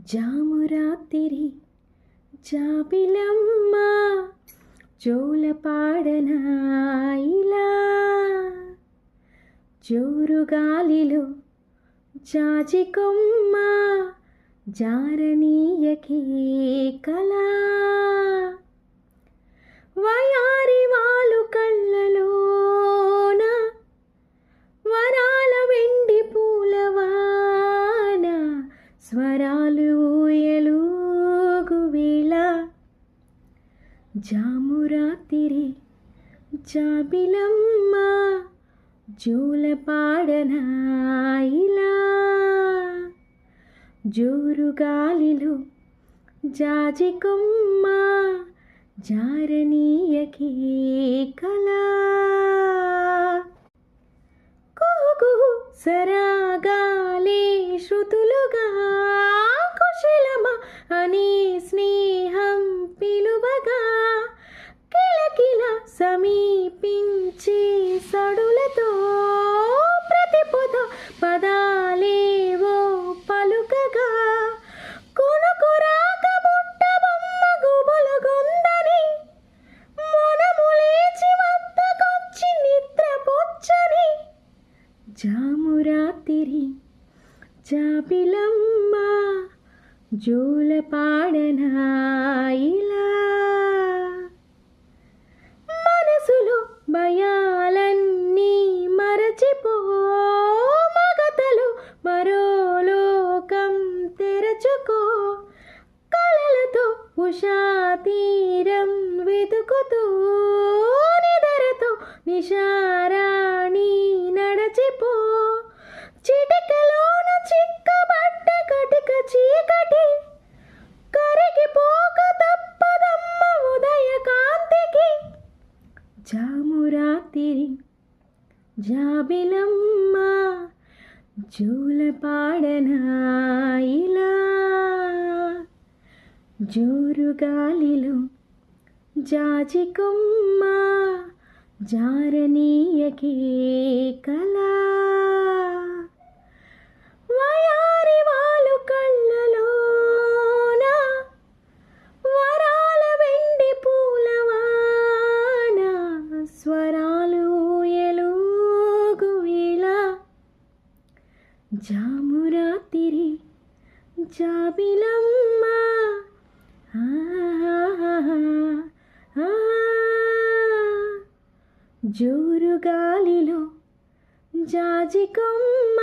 జామురాతిరి జాబిలమ్మ జోలపాడనా ఇలా జోరుగాలిలో జాజికొమ్మ జారనీయకే కళా వయారి వాలు కళ్ళలోన వరాల వెండి పూలవాన స్వరాలు ఊయలుగువేళ జామురాతిరి జాబిలమ్మ జోలపాడనా ఇలా జోరుగాలిలో జాజికొమ్మ జారనీయకే కళా కుహు కుహు సరాగాలే శృతులుగా కుశలమా అనే స్నేహం పిలువగా కిలకిల సమీపించే సడులతో ప్రతి పొద పదాలేవో పలుకగా కొనుకురాక బుట్ట బొమ్మ గుబులుగుందని మనము లేచి వద్దకొచ్చి నిద్రపుచ్చని జామురాతిరి జాబిలమ్మ జోలపాడనా ఇలా మనసులో భయాలన్నీ మరచిపో మగతలు మరో లోకం తెరచుకో కలలతో ఉషా తీరం వెతుకుతూ నిదరతో నిషారాణి నడచిపో చిటికలోన చిక్కబడ్డ కటిక చీకటి కరిగిపోక తప్పదమ్మ ఉదయ కాంతికి జామురాతిరి జాబిలమ్మ జోలపాడనా ఇలా జోరుగాలిలో జాజికొమ్మ జారనీయకే కళా వయారి వాలు కళ్ళలోన వరాల వెండి పూలవాన స్వరాలు ఊయలుగువేళ జామురాతిరి జాబిలమ్మ జోరుగాలిలో జాజికొమ్మ